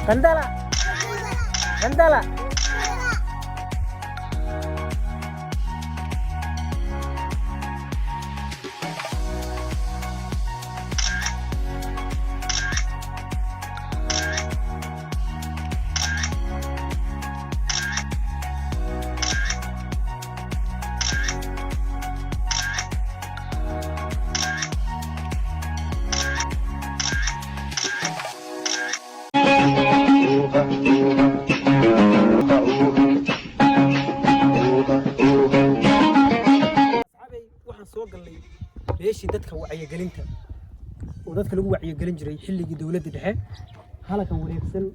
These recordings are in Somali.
Kandala. Kandala. ليش dadka wacyigelinta oo dadka lagu wacyigelin jiray xilligii dawladda dhexe halka wareegsan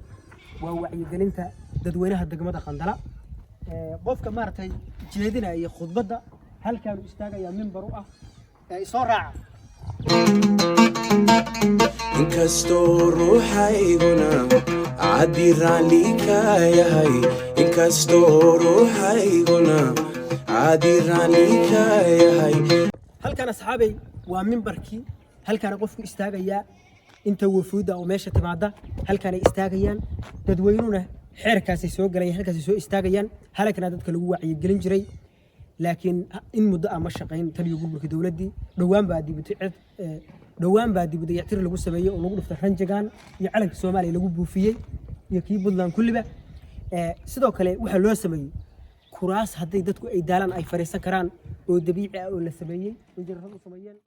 waa wacyigelinta dadweynaha degmada Qandala qofka maartay jeedinaya khudbada halkaan istaagaya minbar u ah soo raaca inkastoo ruuxayguna cadirali ka yahay inkastoo ruuxayguna cadirali ka yahay halkaan asxaabay waa minbarkii halkaan qofku istaagaya inta wafuuda oo meesha timaada halkaan ay istaagayaan dadweynuhuna xeerkaasi soo galayaan halkaas soo istaagayaan halkaan dadka lagu wacyigelin jiray laakiin in muddo ama shaqayn taliyo gobolka dawladii dhawaan baa dib u dayactir lagu sameeyay oo lagu dhiftay ranjagan iyo calanka Soomaaliya lagu buufiyay iyo kii Puntland kulliba sidoo kale waxa loo sameeyay kuraas haday dadku ay daalan ay fariisan karaan oo dabiici ah oo la sameeyay injineeradu sameeyeen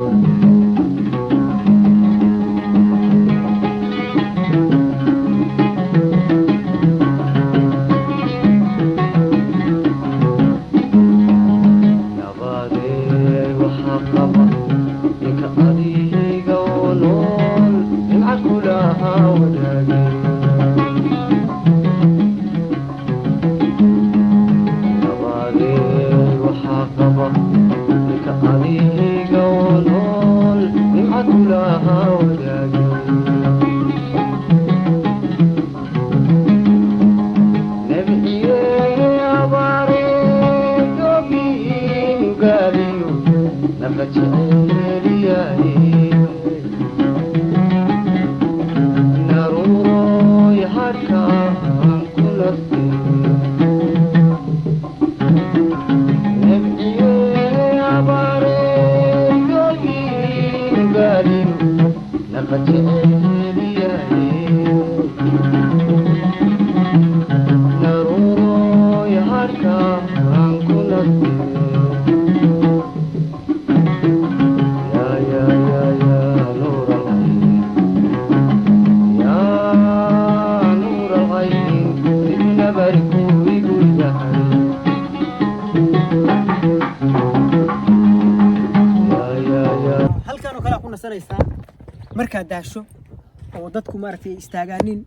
marka daasho oo dadku maartay istaagaanin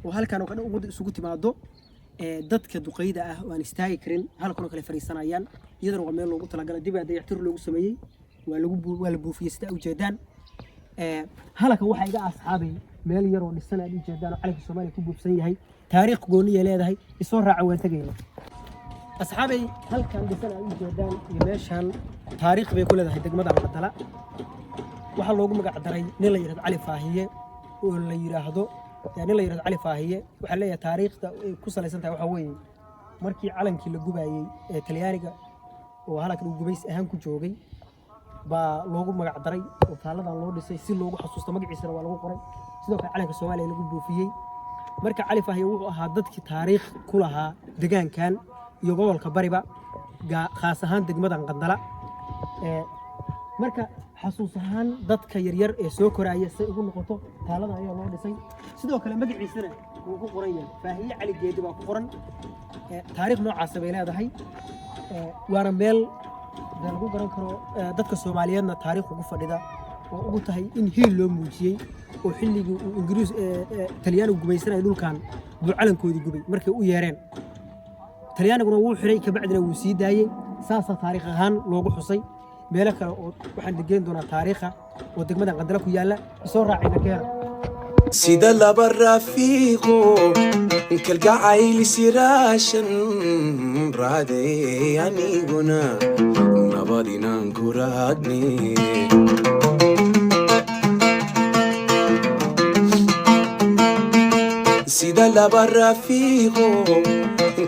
oo halkaan oo kale ugu isugu timaado dadka duqeyda ah oo aan istaagi karin halkaan oo kale fariisanayaan iyadana waa meel loogu talagalay dib u dayactir loogu sameeyay waa la buufiyay sida u jeedaan halka waxa iga asxaabay meel yar oo dhisan ay jeedaan oo calanka Soomaaliya ku buufsan yahay taariikh gooni ay leedahay isoo raaca waan tagayna asxaabay halkaan dhisan ay jeedaan iyo meeshan taariikh bay ku leedahay degmada Qandala waxa loogu magac daray nin la yiraahdo Ali Faahiye oo la yiraahdo Ali Faahiye waxa leeyahay taariikhda ku salaysan tahay waxa weeye markii calankii la gubayay ee Talyaaniga oo halkan uu gubays ahaan ku joogay baa loogu magac daray oo taaladan loo dhisay si loogu xasuusto magaciisa waa lagu qoray sidoo kale calanka Soomaaliya lagu buufiyay marka Ali Faahiye wuxuu ahaa dadkii taariikh ku lahaa deegaankan iyo gobolka Bariba khaas ahaan degmada Qandala marka xasuus ahaan dadka yaryar ee soo koraya si ugu noqoto taalada ayaa loo dhisay sidoo kale magaciisana uu ku qoran yahay Faahiye Cali Geedi baa ku qoran taariikh noocaas bay leedahay waana meel lagu garan karo dadka Soomaaliyeedna taariikh ugu fadhida oo ugu tahay in hiil loo muujiyay oo xilligii uu Ingiriis Talyaanigu gubaysanay dhulkan buu calankoodii gubay markay u yeereen Talyaaniguna wuu xiray ka bacdina wuu sii daayay saasa taariikh ahaan loogu xusay meel kale oo waxaan degeyn doonaa taariikha oo degmada Qandala ku yaala soo raacayna keena sida laba rafiiqo kalgacayl siraashan raaday aniguna nabadinaan ku raadnay sida laba rafiiqo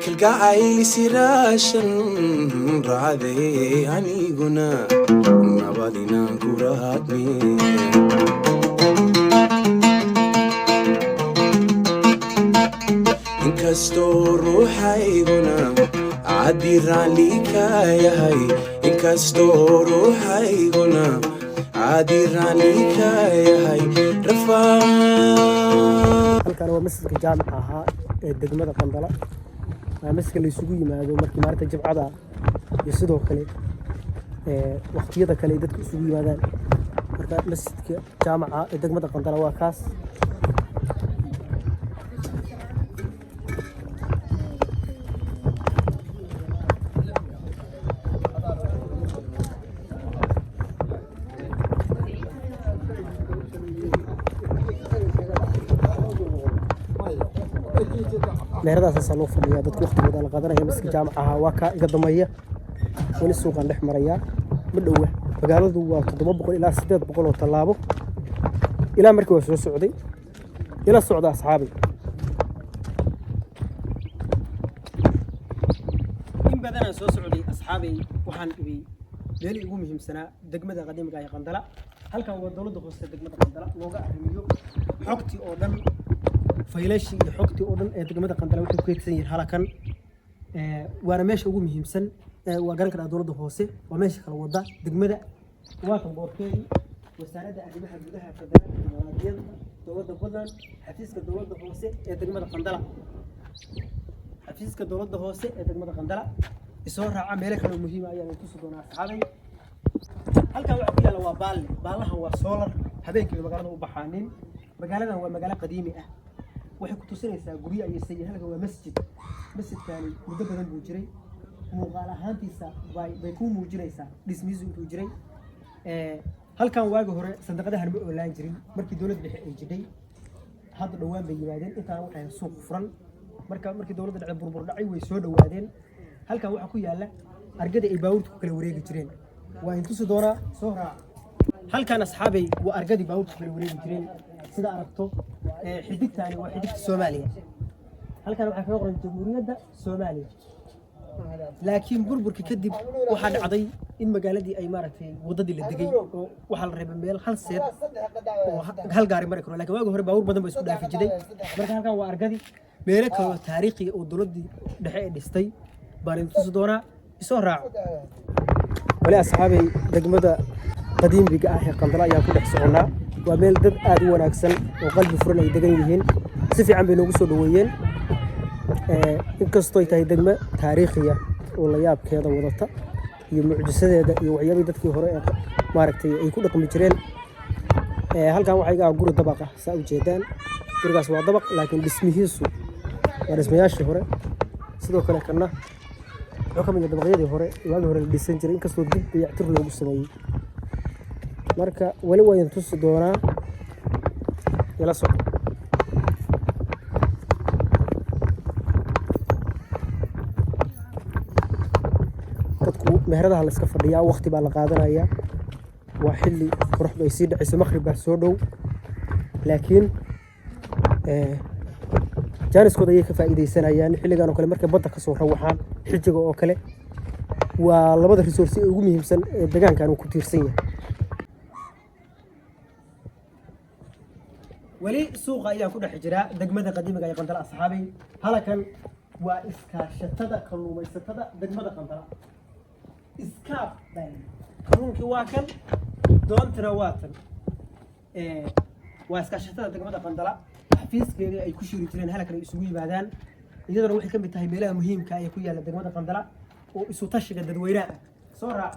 kalgacayl siraashan raacday aniguna nabad inaan ku raadne inkastoo ruuxayguna caddi raalli ka yahay inkastoo ruuxayguna caddi raalli ka yahay halkan waa masjidka jaamica ahaa ee degmada Qandala waa masjidka la isugu yimaado markii maalinta jimcada iyo sidoo kale waqtiyada kale dadku isugu yimaadaan marka masjidka jaamica ee degmada Qandala waa kaas meheradaas ayaa loo fadhiyaa dadku waqtigooda la qaadanaya masjidka jaamica waa ka iga dambeeya weli suuqan dhex maraya ma dhowa magaaladu waa 700 ilaa 800 oo tallaabo ilaa markii waa soo socday ila socda asxaabi in badan soo socday asxaabi waxaan dhibay meel ugu muhiimsanaa degmada qadiimiga ee Qandala halkan waa dawladda hoose degmada Qandala looga arrimiyo xogtii oo dhan فيلاشي حكتي أردن دقمة قندلة وحنا كويتين هلاكن وأنا ماشي أقول مهمسن وأجرك الأدوار الدهوسة وماشي خلوا وضع دقمة واقع بوركي وساعد أجيبها بدها فدان المناديل دوار البلد حفيز كدوار الدهوسة دقمة قندلة حفيز كدوار الدهوسة دقمة قندلة يصور عملك المهمة يعني تصدقنا أصحابي هل كان وعدي لو بالها هو سولر هذيك المقالة وبحانين مقالنا هو مقالة قديمة waxay ku tusinaysaa guriga ay sayay halka waa masjidkani muddo badan buu jiray muuqaal ahaantiisa bay ku muujinaysaa dhismihiisu intuu jiray halkan waaga hore sanduuqada harmo oo laan jirin markii dawladda dhexe ay jiray hadda dhawaan bay yimaadeen intaan waxay suuq furan markii dawladda dhexe burbur dhacay way soo dhawaadeen halkan waxa ku yaala argada ay baawurtu kala wareegi jireen waa intuu soo doora soo raac halkan asxaabay waa argadii baawurtu kala wareegi jireen sida aragto xididtani waa xididka Soomaaliya halkan waxa ka qoran Jamhuuriyadda Soomaaliya laakiin burburka kadib waxa dhacday in magaaladii ay maaragtay wadadii la degay oo waxa la reebay meel hal seed oo hal gaari mari karo laakiin waaga hore baawur badan bay isku dhaafi jiray marka halkan waa argadii meelo kale taariikhi oo dawladii dhexe ay dhistay baan intuu doona isoo raaco wali asxaabay degmada qadiimiga ah ee Qandala ayaa ku dhex soconaa waa meel dad aad u wanaagsan oo qalbi furan ay degan yihiin si fiican bay noogu soo dhaweeyeen inkastoo ay tahay degmo taariikhiya oo la yaabkeeda wadata iyo mucjisadeeda iyo waxyaabay dadkii hore ee maaragtay ay ku dhaqmi jireen halkan waxa iga guri dabaq ah saa u jeedaan gurigaas waa dabaq laakiin dhismihiisu waa dhismayaashii hore sidoo kale kana wuxuu ka mid yahay dabaqyadii hore waagii hore la dhisan jiray inkastoo dib dayactir loogu sameeyay marka wali waa in tusi doonaa ila socdo dadku meheradaha la iska fadhiyaa waqti baa la qaadanayaa waa xilli quruxdu ay sii dhacayso maghrib baa soo dhow laakiin jaaniskooda ayay ka faa'iidaysanayaan xilligan oo kale markay badda ka soo rawaxaan xijiga oo kale waa labada resource ee ugu muhiimsan ee deegaankan uu ku tiirsan yahay ولي سوق أيام كنا حجرة دقمة قديمة جاي قندرة أصحابي هلا كان وإسكاشتة كلوما إستة دقمة قندرة إسكاب يعني كلون كواكل دون ترواتن وإسكاشتة دقمة قندرة حفيز كذي أي كشري ترين هلا كان يسوي بعدين إذا روحي كم بتهي بلا مهم كأي كويا لدقمة قندرة وإسوتش قد دويرة صورة